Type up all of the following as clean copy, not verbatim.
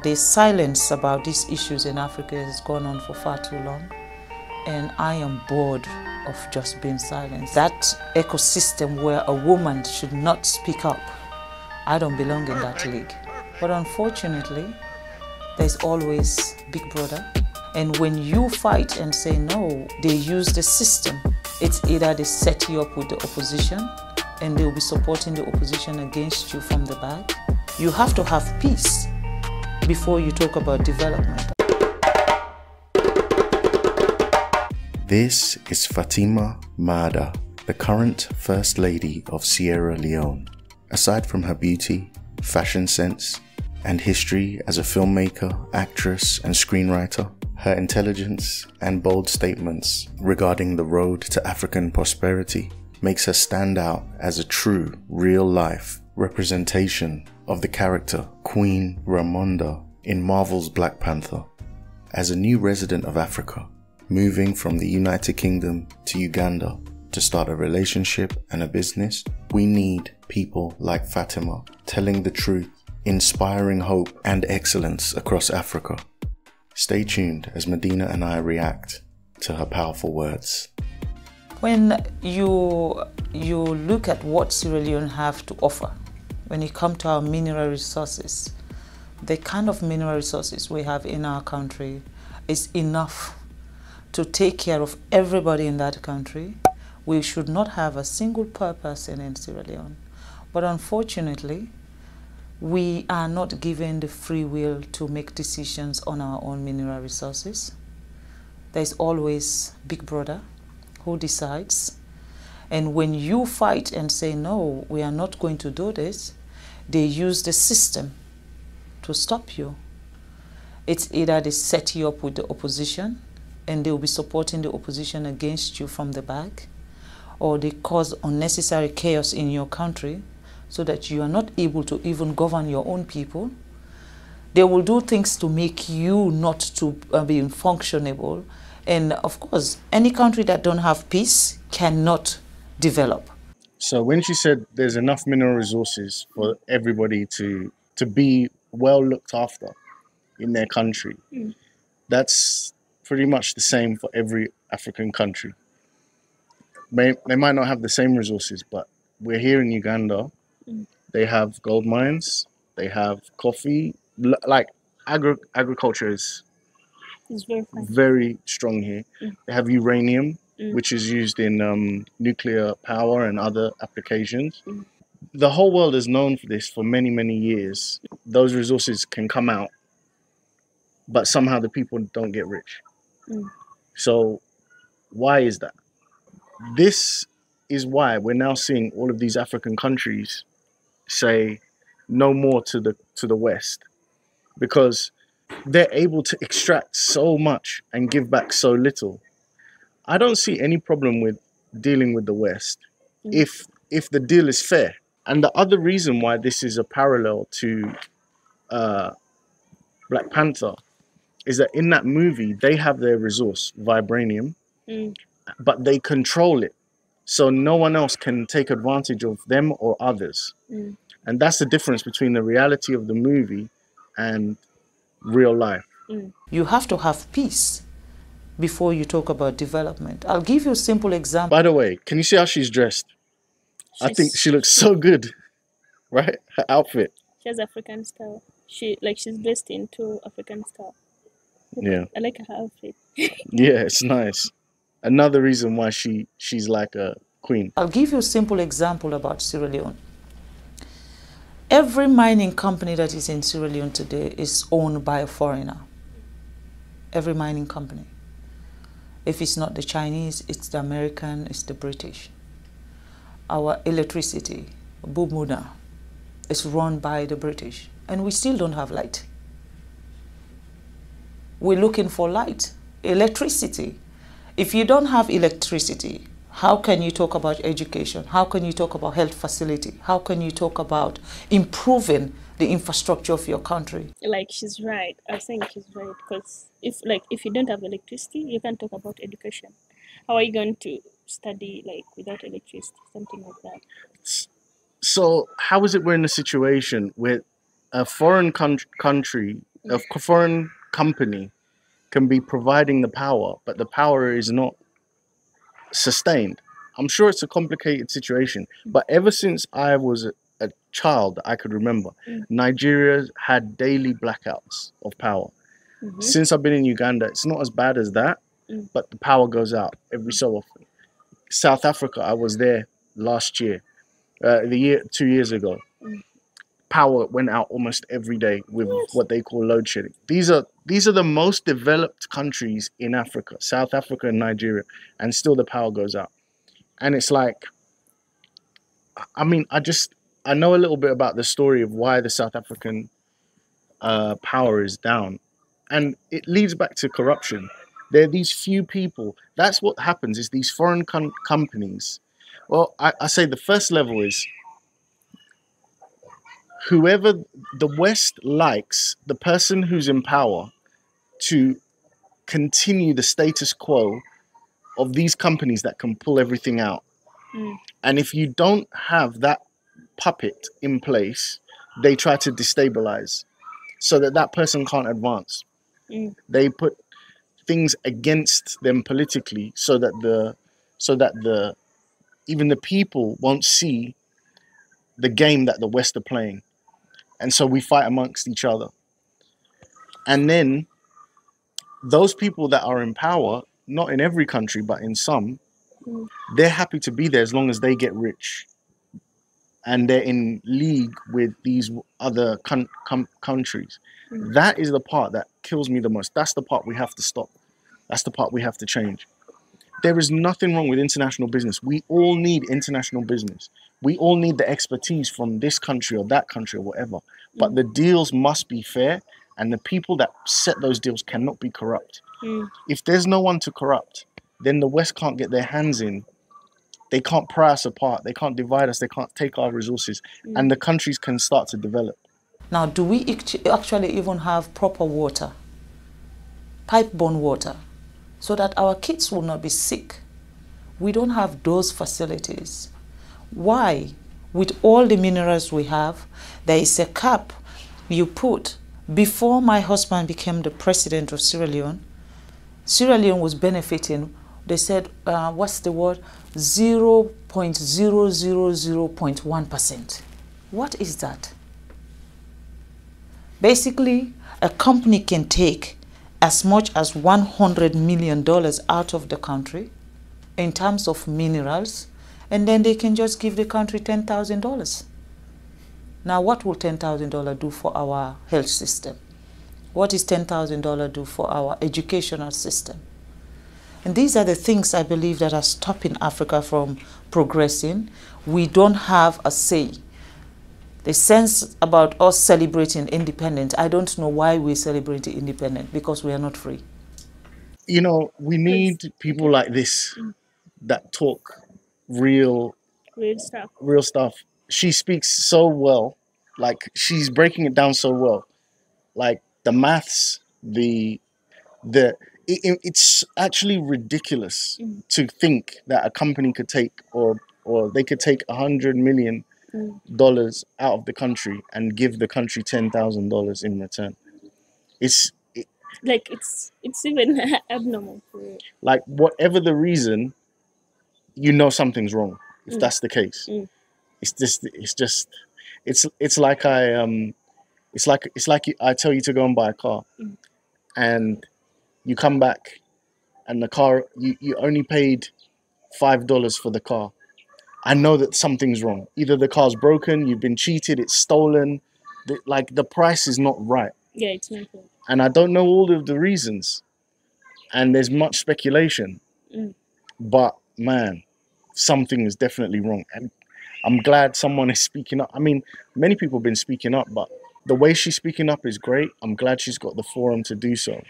The silence about these issues in Africa has gone on for far too long, and I am bored of just being silent. That ecosystem where a woman should not speak up, I don't belong in that league. But unfortunately, there's always Big Brother. And when you fight and say no, they use the system. It's either they set you up with the opposition and they'll be supporting the opposition against you from the back. You have to have peace before you talk about development. This is Fatima Maada, the current First Lady of Sierra Leone. Aside from her beauty, fashion sense, and history as a filmmaker, actress, and screenwriter, her intelligence and bold statements regarding the road to African prosperity makes her stand out as a true, real-life representation of the character Queen Ramonda in Marvel's Black Panther. As a new resident of Africa, moving from the United Kingdom to Uganda to start a relationship and a business, we need people like Fatima telling the truth, inspiring hope and excellence across Africa. Stay tuned as Madinah and I react to her powerful words. When you look at what Sierra Leone have to offer, when you come to our mineral resources, the kind of mineral resources we have in our country is enough to take care of everybody in that country. We should not have a single poor person in Sierra Leone. But unfortunately, we are not given the free will to make decisions on our own mineral resources. There's always Big Brother who decides. And when you fight and say, no, we are not going to do this, they use the system to stop you. It's either they set you up with the opposition and they'll be supporting the opposition against you from the back, or they cause unnecessary chaos in your country so that you are not able to even govern your own people. They will do things to make you not to be functionable. And of course, any country that don't have peace cannot develop. So when she said there's enough mineral resources for everybody to be well looked after in their country, that's pretty much the same for every African country. They might not have the same resources, but we're here in Uganda. They have gold mines, they have coffee, like agriculture is very strong here. They have uranium, which is used in nuclear power and other applications. The whole world is known for this for many, many years. Those resources can come out, but somehow the people don't get rich. So why is that? This is why we're now seeing all of these African countries say no more to the West, because they're able to extract so much and give back so little. I don't see any problem with dealing with the West if the deal is fair. And the other reason why this is a parallel to Black Panther is that in that movie they have their resource, vibranium, but they control it. So no one else can take advantage of them or others. And that's the difference between the reality of the movie and real life. You have to have peace before you talk about development. I'll give you a simple example. By the way, can you see how she's dressed? I think she looks so good, right? Her outfit. She has African style. She's dressed into African style. Yeah. I like her outfit. Yeah, it's nice. Another reason why she's like a queen. I'll give you a simple example about Sierra Leone. Every mining company that is in Sierra Leone today is owned by a foreigner. Every mining company. If it's not the Chinese, it's the American, it's the British. Our electricity, Bumuna, is run by the British, and we still don't have light. We're looking for light, electricity. If you don't have electricity, how can you talk about education? How can you talk about health facility? How can you talk about improving the infrastructure of your country? Like, she's right. I think she's right, because if you don't have electricity, you can't talk about education. How are you going to study without electricity? Something like that. So how is it we're in a situation where a foreign country A foreign company can be providing the power, but the power is not sustained. I'm sure it's a complicated situation, but ever since I was a child, I could remember Nigeria had daily blackouts of power. Since I've been in Uganda, it's not as bad as that, but the power goes out every so often. South Africa, I was there last year, 2 years ago. Power went out almost every day with what they call load shedding. These are the most developed countries in Africa, South Africa and Nigeria, and still the power goes out. And it's like, I mean, I know a little bit about the story of why the South African power is down, and it leads back to corruption. There are these few people. That's what happens. Is these foreign companies. Well, I say the first level is whoever the West likes the person who's in power to continue the status quo of these companies that can pull everything out. And if you don't have that puppet in place, they try to destabilize so that that person can't advance. They put things against them politically so that the even the people won't see the game that the West are playing. And so we fight amongst each other. And then those people that are in power, not in every country, but in some, they're happy to be there as long as they get rich. And they're in league with these other countries. That is the part that kills me the most. That's the part we have to stop. That's the part we have to change. There is nothing wrong with international business. We all need international business. We all need the expertise from this country or that country or whatever. But the deals must be fair, and the people that set those deals cannot be corrupt. If there's no one to corrupt, then the West can't get their hands in. They can't pry us apart. They can't divide us. They can't take our resources. And the countries can start to develop. Now, do we actually even have proper water, pipe-borne water, so that our kids will not be sick? We don't have those facilities. Why? With all the minerals we have, there is a cap you put. Before my husband became the president of Sierra Leone was benefiting, they said, what's the word? 0.000.1%. What is that? Basically, a company can take as much as $100 million out of the country in terms of minerals, and then they can just give the country $10,000. Now, what will $10,000 do for our health system? What is $10,000 do for our educational system? And these are the things I believe that are stopping Africa from progressing. We don't have a say. The sense about us celebrating independence, I don't know why we celebrate independence, because we are not free. You know, we need people like this that talk real stuff. She speaks so well, like she's breaking it down so well, like the maths, it's actually ridiculous to think that a company could take or they could take $100 million out of the country and give the country $10,000 in return. It's even abnormal. Like, whatever the reason, you know something's wrong if that's the case. It's like I tell you to go and buy a car, and you come back and the car, you only paid $5 for the car. I know that something's wrong. Either the car's broken, you've been cheated, it's stolen. The price is not right. Yeah, it's not right. And I don't know all of the reasons. And there's much speculation. But man, something is definitely wrong. And I'm glad someone is speaking up. I mean, many people have been speaking up, but the way she's speaking up is great. I'm glad she's got the forum to do so.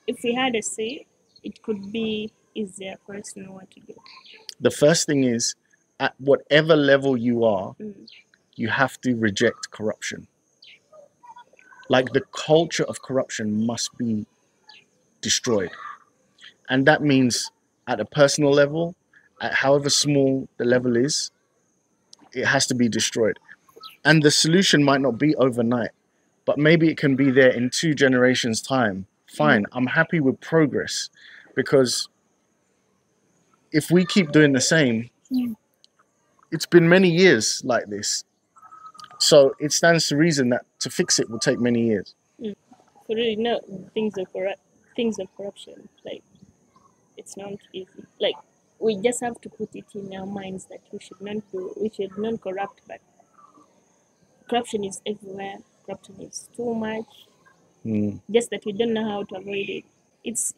If we had a say, it could be easier for us to know what to do. The first thing is, at whatever level you are, you have to reject corruption. Like, the culture of corruption must be destroyed. And that means at a personal level, at however small the level is, it has to be destroyed. And the solution might not be overnight, but maybe it can be there in 2 generations' time. Fine, I'm happy with progress, because if we keep doing the same, it's been many years like this. So it stands to reason that to fix it will take many years. For really, no, things of corruption, like, it's not easy. Like, we just have to put it in our minds that we should not corrupt, but corruption is everywhere. Corruption is too much. Just that we don't know how to avoid it. It's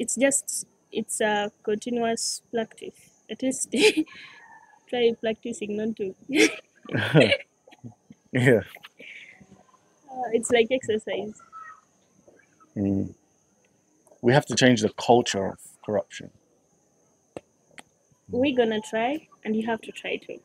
a continuous practice. At least try practicing not to. Yeah. It's like exercise. We have to change the culture of corruption. We're gonna try, and you have to try too.